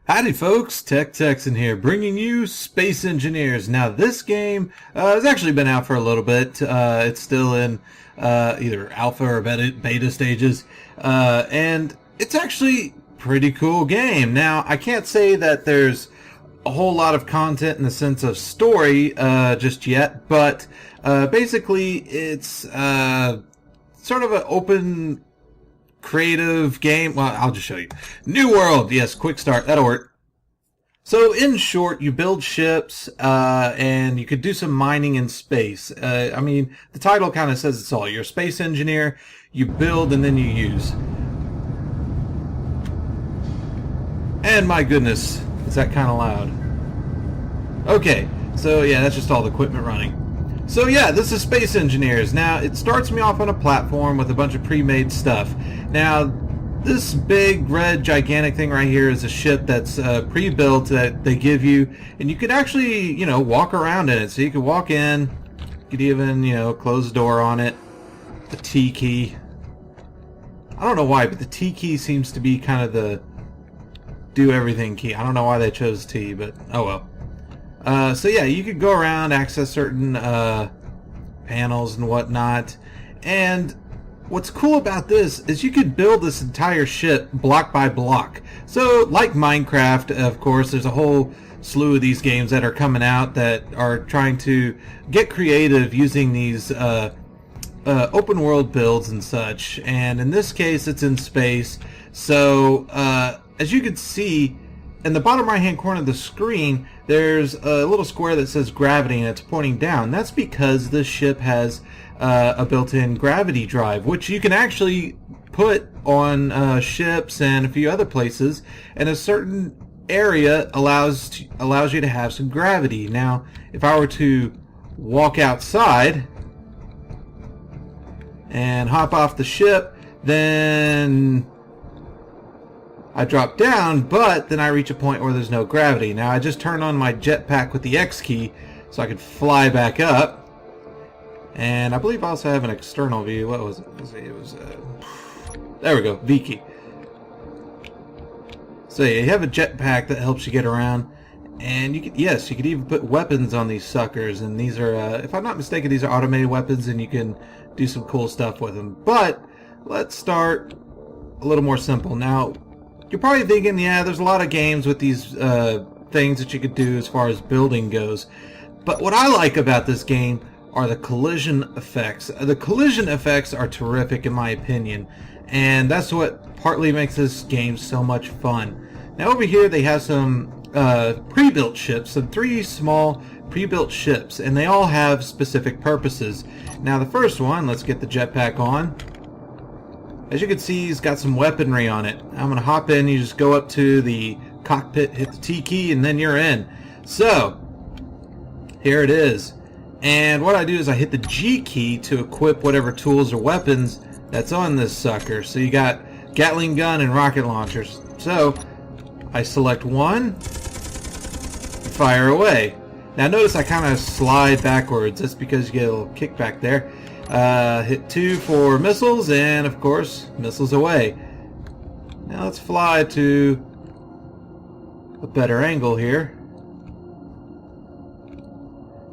Howdy folks, TechTexN here, bringing you Space Engineers. Now this game has actually been out for a little bit. It's still in either alpha or beta stages, and it's actually a pretty cool game. Now I can't say that there's a whole lot of content in the sense of story just yet, but basically it's sort of an open creative game. Well, I'll just show you. New world. Yes, quick start. That'll work. So in short, you build ships and you could do some mining in space. I mean, the title kind of says it's all. You're a space engineer. You build and then you use. And my goodness, is that kind of loud? Okay, so yeah, that's just all the equipment running. So yeah, this is Space Engineers. Now, it starts me off on a platform with a bunch of pre-made stuff. Now, this big, red, gigantic thing right here is a ship that's pre-built that they give you, and you could actually, you know, walk around in it. So you could walk in, you could even, you know, close the door on it. The T key. I don't know why, but the T key seems to be kind of the do-everything key. I don't know why they chose T, but oh well. So yeah, you could go around, access certain panels and whatnot. And what's cool about this is you could build this entire ship block by block. So like Minecraft, of course, there's a whole slew of these games that are coming out that are trying to get creative using these open world builds and such. And in this case, it's in space. So as you can see, in the bottom right hand corner of the screen, there's a little square that says gravity and it's pointing down. That's because this ship has a built-in gravity drive, which you can actually put on ships and a few other places, and a certain area allows you to have some gravity. Now, if I were to walk outside and hop off the ship, then I drop down, but then I reach a point where there's no gravity. Now I just turned on my jetpack with the X key so I could fly back up. And I believe I also have an external view. What was it? It was there we go, V key. So yeah, you have a jetpack that helps you get around, and you could, yes, you could even put weapons on these suckers. And these are, if I'm not mistaken, these are automated weapons, and you can do some cool stuff with them. But let's start a little more simple now. You're probably thinking, yeah, there's a lot of games with these things that you could do as far as building goes. But what I like about this game are the collision effects. The collision effects are terrific in my opinion. And that's what partly makes this game so much fun. Now over here they have some pre-built ships, some 3 small pre-built ships. And they all have specific purposes. Now the first one, let's get the jetpack on. As you can see, he's got some weaponry on it. I'm going to hop in. You just go up to the cockpit, hit the T key, and then you're in. So, here it is. And what I do is I hit the G key to equip whatever tools or weapons that's on this sucker. So you got Gatling gun and rocket launchers. So, I select one, and fire away. Now notice I kind of slide backwards. That's because you get a little kickback there. Hit 2 for missiles, and of course, missiles away. Now let's fly to a better angle here.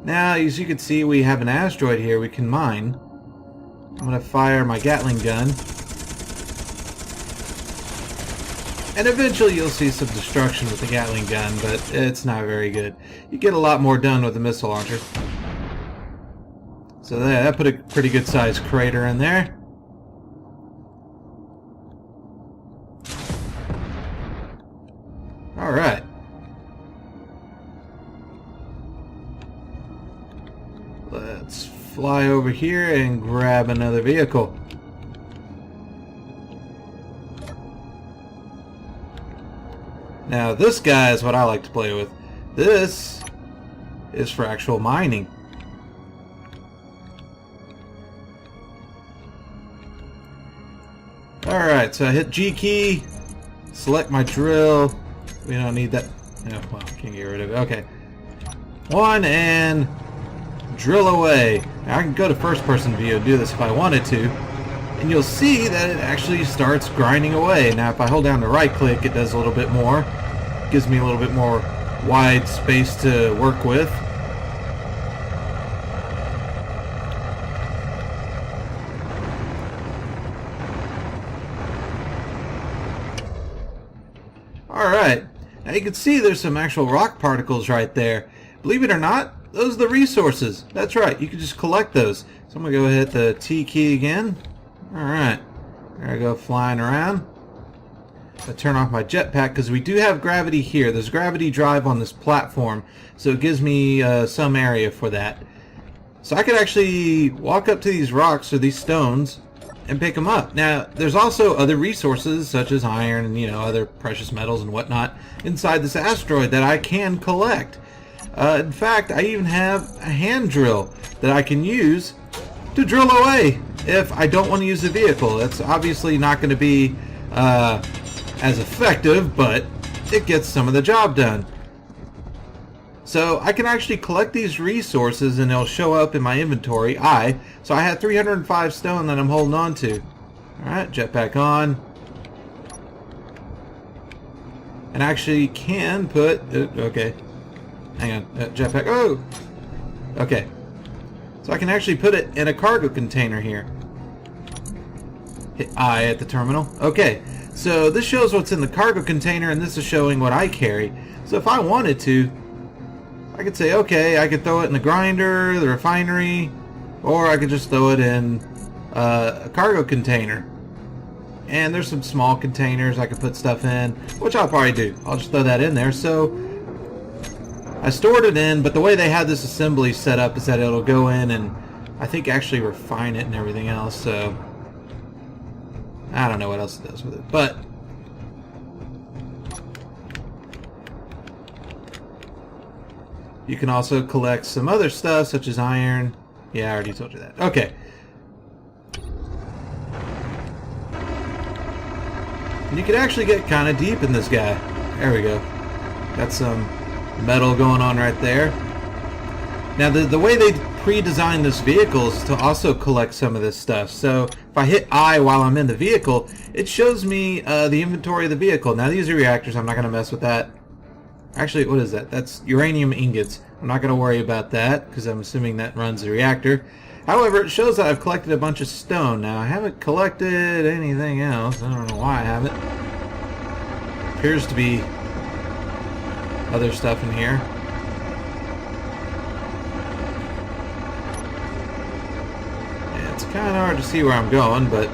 Now, as you can see, we have an asteroid here we can mine. I'm going to fire my Gatling gun. And eventually you'll see some destruction with the Gatling gun, but it's not very good. You get a lot more done with the missile launcher. So that put a pretty good sized crater in there. Alright. Let's fly over here and grab another vehicle. Now this guy is what I like to play with. This is for actual mining. Alright, so I hit G key, select my drill. We don't need that. Oh, well, can't get rid of it. Okay. 1 and drill away. Now I can go to first person view and do this if I wanted to. and you'll see that it actually starts grinding away. Now if I hold down the right click, it does a little bit more. gives me a little bit more wide space to work with. Alright, now you can see there's some actual rock particles right there. Believe it or not, those are the resources. That's right, you can just collect those. So I'm going to go hit the T key again. Alright, there I go flying around. I turn off my jetpack because we do have gravity here. There's gravity drive on this platform, so it gives me some area for that. So I could actually walk up to these rocks or these stones and pick them up. Now, there's also other resources such as iron and, you know, other precious metals and whatnot inside this asteroid that I can collect. In fact, I even have a hand drill that I can use to drill away if I don't want to use the vehicle. That's obviously not going to be as effective, but it gets some of the job done. So I can actually collect these resources and they'll show up in my inventory. So I have 305 stone that I'm holding on to. Alright, jetpack on. And actually can put... okay. Hang on. Jetpack. Oh! Okay. So I can actually put it in a cargo container here. Hit I at the terminal. Okay. So this shows what's in the cargo container and this is showing what I carry. So if I wanted to, I could say, okay, I could throw it in the grinder, the refinery, or I could just throw it in a cargo container. And there's some small containers I could put stuff in, which I'll probably do. I'll just throw that in there. So I stored it in, but the way they have this assembly set up is that it'll go in and I think actually refine it and everything else. So I don't know what else it does with it, but you can also collect some other stuff, such as iron. Yeah, I already told you that. Okay. And you can actually get kind of deep in this guy. There we go. Got some metal going on right there. Now, the way they pre-designed this vehicle is to also collect some of this stuff. So, if I hit I while I'm in the vehicle, it shows me the inventory of the vehicle. Now, these are reactors. I'm not going to mess with that. Actually, what is that? That's uranium ingots. I'm not going to worry about that because I'm assuming that runs the reactor. However, it shows that I've collected a bunch of stone. Now, I haven't collected anything else. I don't know why I haven't. Appears to be other stuff in here. Yeah, it's kind of hard to see where I'm going, but...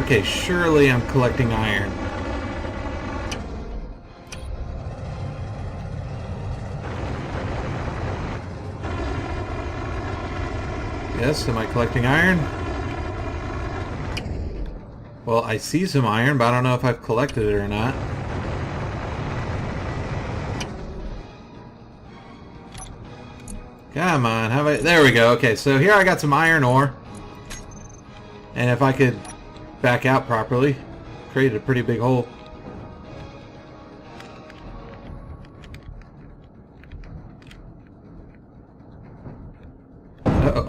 okay, surely I'm collecting iron. Yes, am I collecting iron? Well, I see some iron, but I don't know if I've collected it or not. Come on, how about... there we go. Okay, so here I got some iron ore. And if I could back out properly, created a pretty big hole.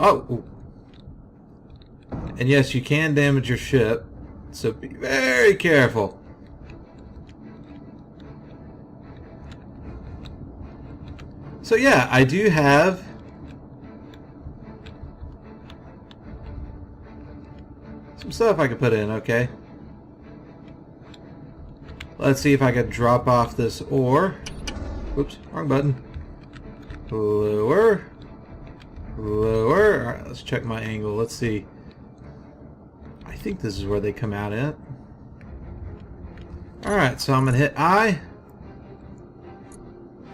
Oh! And yes, you can damage your ship, so be very careful. So yeah, I do have some stuff I could put in, okay. Let's see if I could drop off this ore. Oops, wrong button. Lower. Lower. Alright, let's check my angle. Let's see. I think this is where they come out at. Alright, so I'm going to hit I.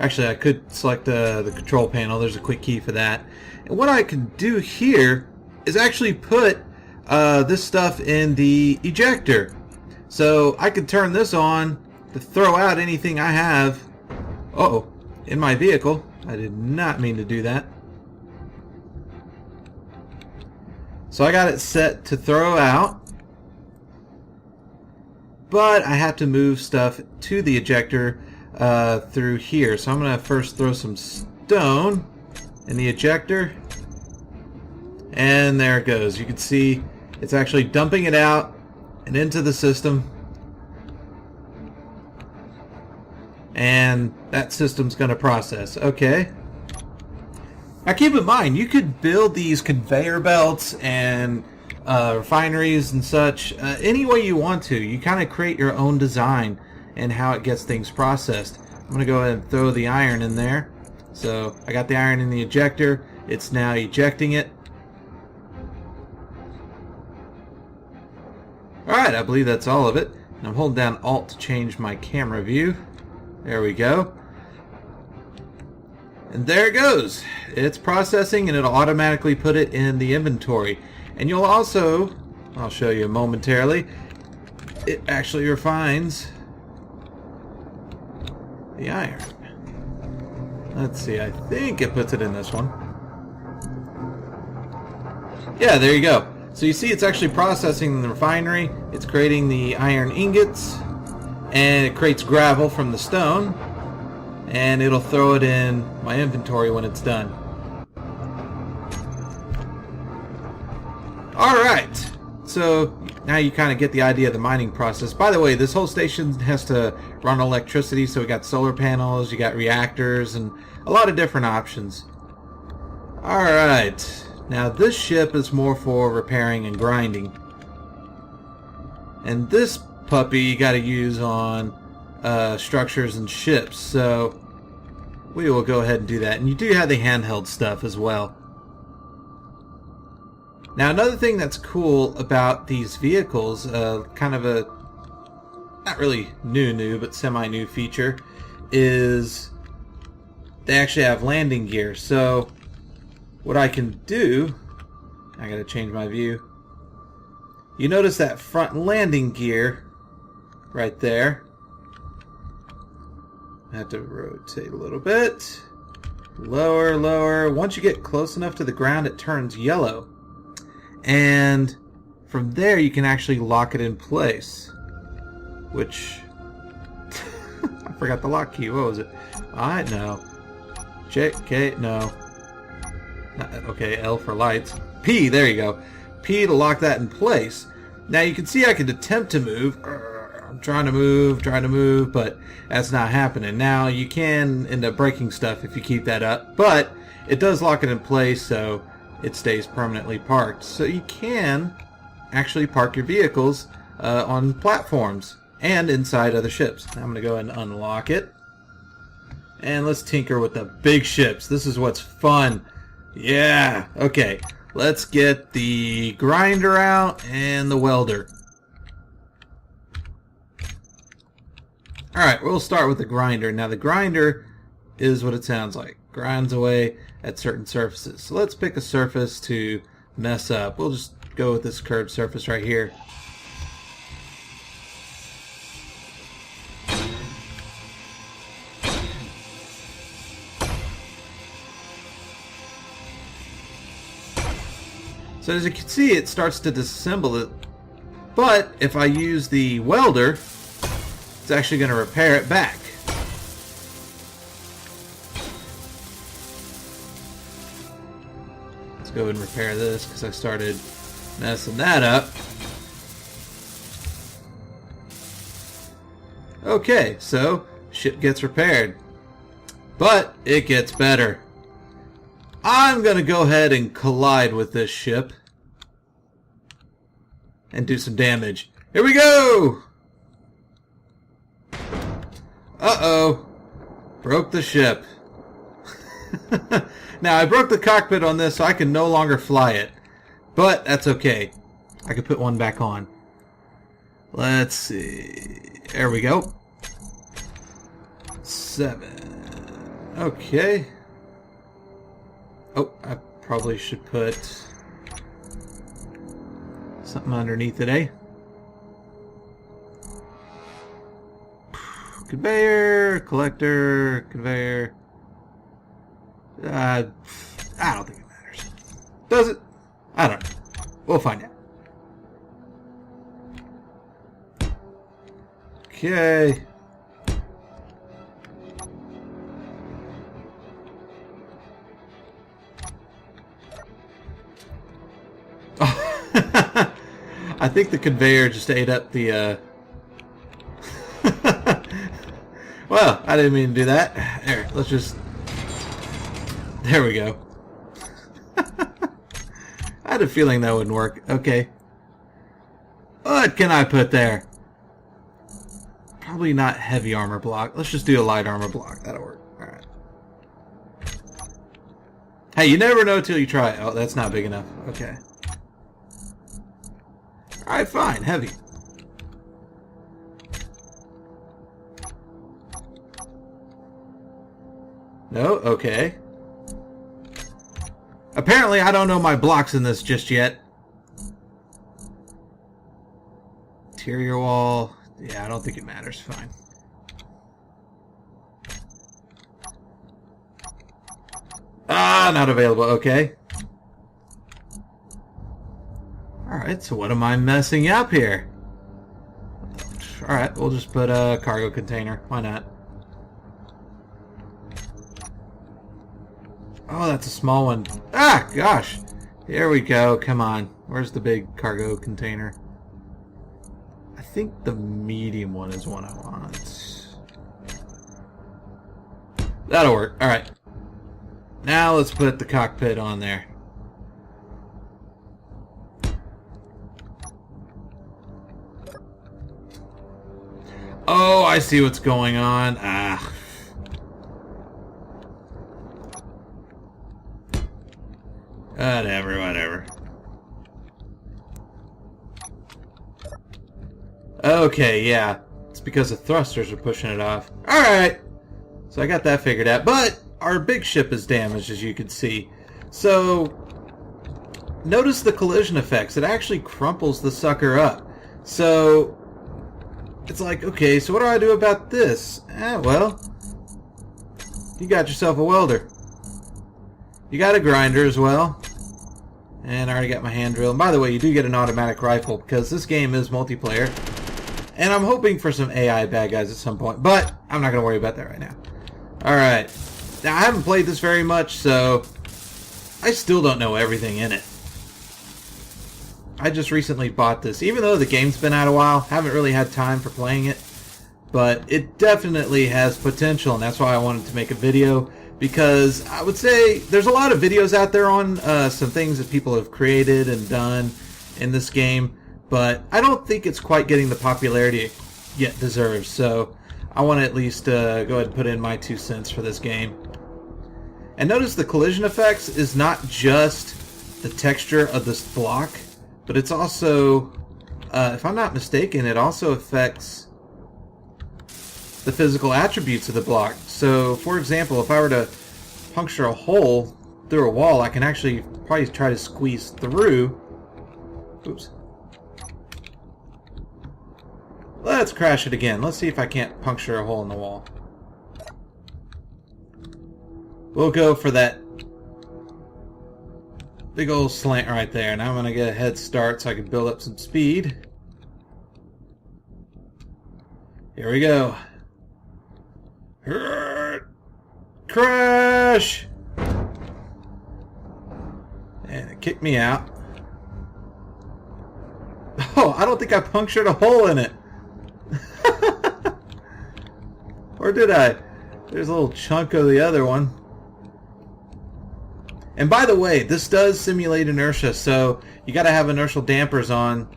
Actually, I could select the control panel. There's a quick key for that. And what I can do here is actually put this stuff in the ejector. So I could turn this on to throw out anything I have in my vehicle. I did not mean to do that. So I got it set to throw out, but I have to move stuff to the ejector through here. So I'm going to first throw some stone in the ejector, and there it goes. You can see it's actually dumping it out and into the system. and that system's going to process. Okay. Now keep in mind, you could build these conveyor belts and refineries and such any way you want to. You kind of create your own design and how it gets things processed. I'm going to go ahead and throw the iron in there. So I got the iron in the ejector. It's now ejecting it. Alright, I believe that's all of it. And I'm holding down Alt to change my camera view. There we go. And there it goes. It's processing and it'll automatically put it in the inventory. And you'll also, I'll show you momentarily, it actually refines the iron. Let's see, I think it puts it in this one. Yeah, there you go. So you see it's actually processing the refinery, it's creating the iron ingots, and it creates gravel from the stone, and it'll throw it in my inventory when it's done. Alright, so now you kind of get the idea of the mining process. By the way, this whole station has to run electricity, so we got solar panels, you got reactors, and a lot of different options. Alright, now this ship is more for repairing and grinding. And this puppy you got to use on structures and ships, so we will go ahead and do that. And you do have the handheld stuff as well. Now another thing that's cool about these vehicles, kind of a not really new but semi-new feature, is they actually have landing gear. So what I can do, I gotta change my view. You notice that front landing gear right there. I have to rotate a little bit. Lower, lower. Once you get close enough to the ground, it turns yellow. And from there, you can actually lock it in place. Which... I forgot the lock key. What was it? I know. J, K, no. Okay, L for lights. P, there you go. P to lock that in place. Now you can see I could attempt to move. I'm trying to move, but that's not happening. Now you can end up breaking stuff if you keep that up, but it does lock it in place so it stays permanently parked. So you can actually park your vehicles on platforms and inside other ships. Now I'm going to go ahead and unlock it. And let's tinker with the big ships. This is what's fun. Yeah, okay. Let's get the grinder out and the welder. Alright, we'll start with the grinder. Now the grinder is what it sounds like. Grinds away at certain surfaces. So let's pick a surface to mess up. We'll just go with this curved surface right here. So as you can see, it starts to disassemble it. But if I use the welder, it's actually going to repair it back. Let's go and repair this because I started messing that up. Okay, so ship gets repaired. But it gets better. I'm going to go ahead and collide with this ship and do some damage. Here we go! Uh-oh. Broke the ship. Now, I broke the cockpit on this, so I can no longer fly it. But that's okay. I can put one back on. Let's see. There we go. 7. Okay. Oh, I probably should put something underneath it, eh? Conveyor, collector, conveyor. I don't think it matters. Does it? I don't know. We'll find out. Okay. I think the conveyor just ate up the Well, I didn't mean to do that. There, let's just... There we go. I had a feeling that wouldn't work. Okay. What can I put there? Probably not heavy armor block. Let's just do a light armor block. That'll work. Alright. Hey, you never know till you try it. Oh, that's not big enough. Okay. Alright, fine. Heavy. No? Okay. Apparently, I don't know my blocks in this just yet. Interior wall. Yeah, I don't think it matters. Fine. Ah, not available. Okay. Alright, so what am I messing up here? Alright, we'll just put a cargo container. Why not? Oh, that's a small one. Ah, gosh. Here we go. Come on. Where's the big cargo container? I think the medium one is one I want. That'll work. Alright. Now let's put the cockpit on there. Oh, I see what's going on. Ah. Whatever. Okay, yeah. It's because the thrusters are pushing it off. Alright! So I got that figured out. But our big ship is damaged, as you can see. So, notice the collision effects. It actually crumples the sucker up. So, it's like, okay, so what do I do about this? Well, you got yourself a welder. You got a grinder as well. And I already got my hand drill. And by the way, you do get an automatic rifle because this game is multiplayer. And I'm hoping for some AI bad guys at some point. But I'm not going to worry about that right now. Alright. Now, I haven't played this very much, so I still don't know everything in it. I just recently bought this. Even though the game's been out a while, haven't really had time for playing it. But it definitely has potential, and that's why I wanted to make a video. Because I would say there's a lot of videos out there on some things that people have created and done in this game, but I don't think it's quite getting the popularity it yet deserves. So I want to at least go ahead and put in my 2 cents for this game. And notice the collision effects is not just the texture of this block, but it's also, if I'm not mistaken, it also affects the physical attributes of the block. So, for example, if I were to puncture a hole through a wall, I can actually probably try to squeeze through. Oops. Let's crash it again. Let's see if I can't puncture a hole in the wall. We'll go for that big old slant right there. Now I'm going to get a head start so I can build up some speed. Here we go. Crash! And it kicked me out. Oh, I don't think I punctured a hole in it. Or did I? There's a little chunk of the other one. And by the way, this does simulate inertia, so you got to have inertial dampers on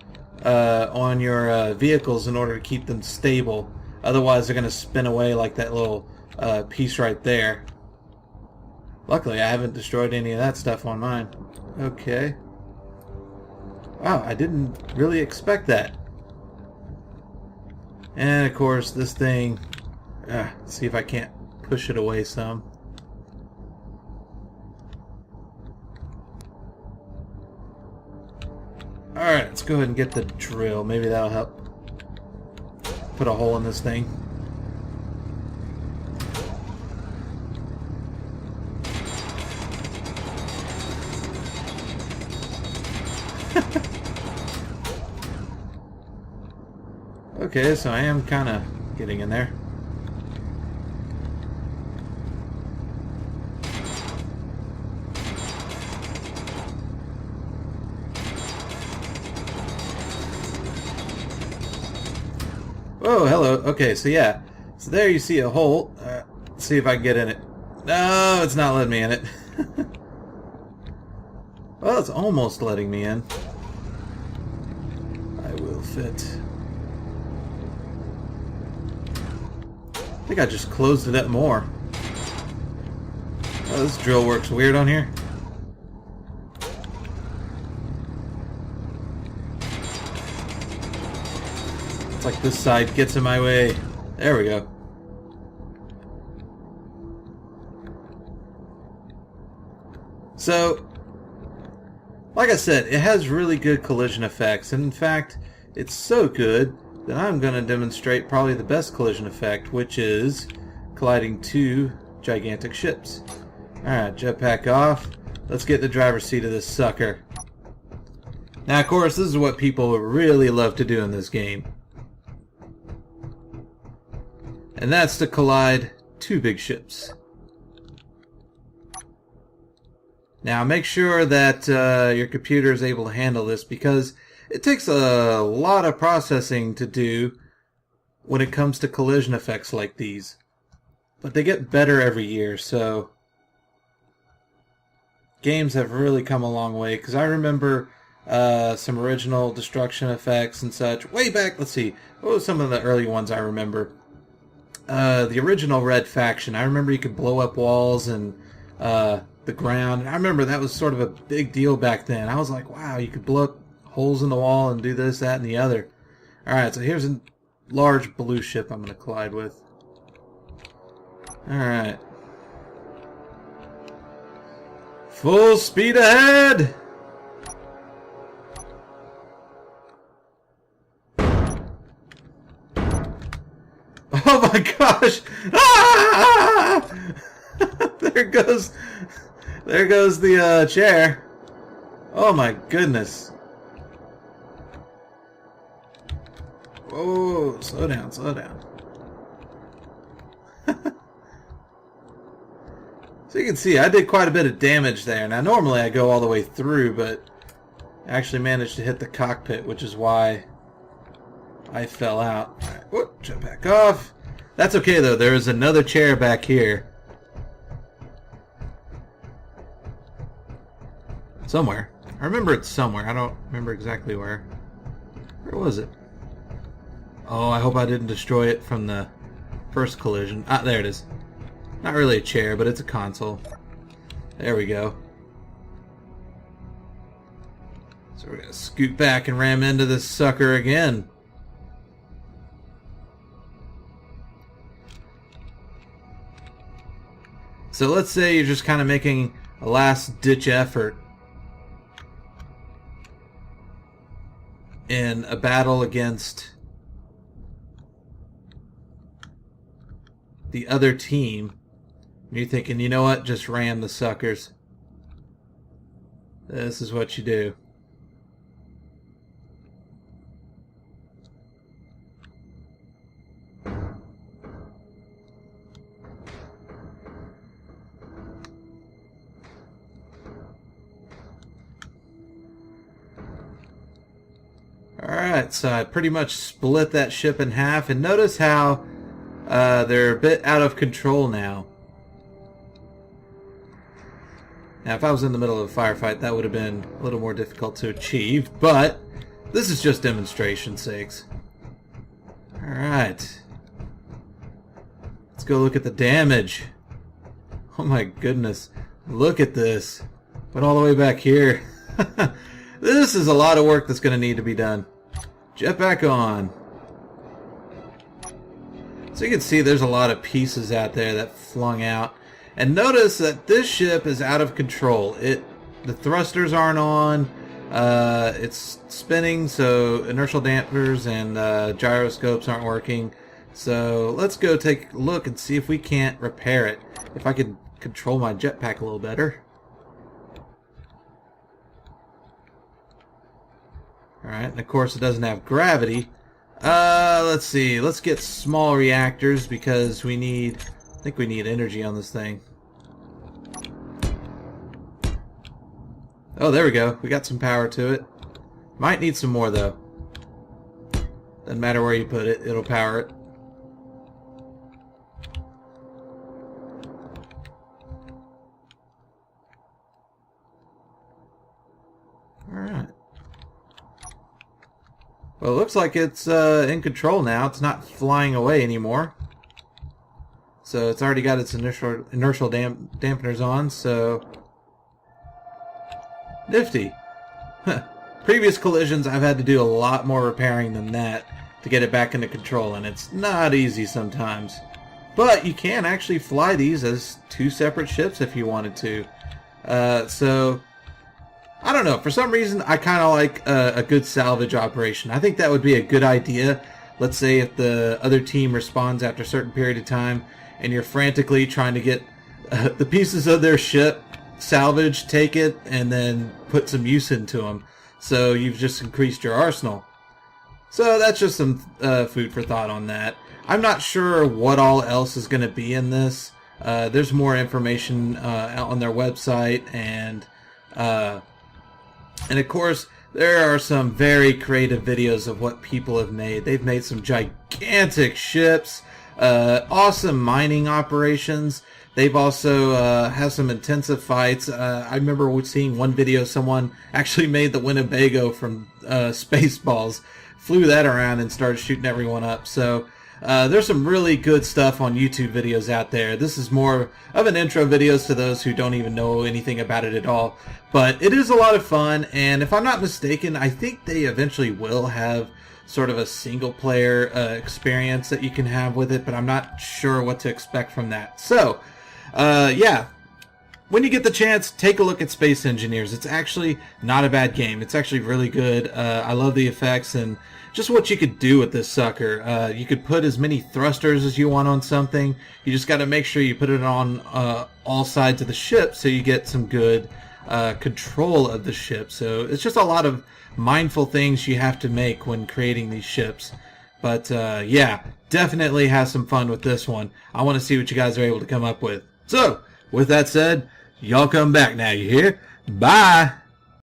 your vehicles in order to keep them stable. Otherwise, they're going to spin away like that little piece right there. Luckily, I haven't destroyed any of that stuff on mine. Okay. Wow, I didn't really expect that. And of course, this thing... let's see if I can't push it away some. Alright, let's go ahead and get the drill. Maybe that'll help put a hole in this thing. Okay, so I am kind of getting in there. Oh, hello. Okay, so yeah. So there you see a hole. Let's see if I can get in it. No, it's not letting me in it. Well, it's almost letting me in. I will fit. I think I just closed it up more. Oh, this drill works weird on here. It's like this side gets in my way. There we go. So, like I said, it has really good collision effects, and in fact, it's so good that I'm going to demonstrate probably the best collision effect, which is colliding two gigantic ships. Alright, jetpack off. Let's get the driver's seat of this sucker. Now, of course, this is what people really love to do in this game. And that's to collide two big ships. Now, make sure that your computer is able to handle this, because it takes a lot of processing to do when it comes to collision effects like these. But they get better every year, so games have really come a long way. Because I remember some original destruction effects and such way back. Let's see, what were some of the early ones I remember? The original Red Faction. I remember you could blow up walls and the ground. And I remember that was sort of a big deal back then. I was like, wow, you could blow up holes in the wall and do this, that, and the other. Alright, so here's a large blue ship I'm going to collide with. Alright. Full speed ahead! Oh my gosh! Ah! There goes the chair. Oh my goodness. Whoa, slow down, slow down. So you can see I did quite a bit of damage there. Now normally I go all the way through, but I actually managed to hit the cockpit, which is why I fell out. Alright, whoop, jump back off. That's okay though, there is another chair back here. Somewhere. I remember it's somewhere. I don't remember exactly where. Where was it? Oh, I hope I didn't destroy it from the first collision. Ah, there it is. Not really a chair, but it's a console. There we go. So we're going to scoot back and ram into this sucker again. So let's say you're just kind of making a last-ditch effort in a battle against the other team. And you're thinking, you know what, just ram the suckers. This is what you do. Alright, so I pretty much split that ship in half, and notice how they're a bit out of control now. Now, if I was in the middle of a firefight, that would have been a little more difficult to achieve, but this is just demonstration sakes. Alright. Let's go look at the damage. Oh my goodness. Look at this. Went all the way back here. This is a lot of work that's going to need to be done. Jetpack on. So you can see there's a lot of pieces out there that flung out. And notice that this ship is out of control. The thrusters aren't on. It's spinning, so inertial dampers and gyroscopes aren't working. So let's go take a look and see if we can't repair it. If I can control my jetpack a little better. Alright, and of course it doesn't have gravity. Let's see. Let's get small reactors because we need... I think we need energy on this thing. Oh, there we go. We got some power to it. Might need some more, though. Doesn't matter where you put it. It'll power it. Well, it looks like it's in control now. It's not flying away anymore. So it's already got its inertial dampeners on, so... Nifty. Previous collisions, I've had to do a lot more repairing than that to get it back into control, and it's not easy sometimes. But you can actually fly these as two separate ships if you wanted to. So, I don't know. For some reason, I kind of like a good salvage operation. I think that would be a good idea. Let's say if the other team responds after a certain period of time, and you're frantically trying to get the pieces of their ship salvaged, take it, and then put some use into them. So you've just increased your arsenal. So that's just some food for thought on that. I'm not sure what all else is going to be in this. There's more information on their website, and of course there are some very creative videos of what people have made. They've made some gigantic ships, awesome mining operations. They've also have some intensive fights. I remember seeing one video, someone actually made the Winnebago from Spaceballs, flew that around and started shooting everyone up. So there's some really good stuff on YouTube videos out there. This is more of an intro videos to those who don't even know anything about it at all. But it is a lot of fun, and if I'm not mistaken, I think they eventually will have sort of a single player experience that you can have with it, but I'm not sure what to expect from that. So, yeah, when you get the chance, take a look at Space Engineers. It's actually not a bad game. It's actually really good. I love the effects and just what you could do with this sucker. You could put as many thrusters as you want on something. You just got to make sure you put it on all sides of the ship so you get some good control of the ship. So it's just a lot of mindful things you have to make when creating these ships. But yeah, definitely have some fun with this one. I want to see what you guys are able to come up with. So, with that said, y'all come back now, you hear? Bye!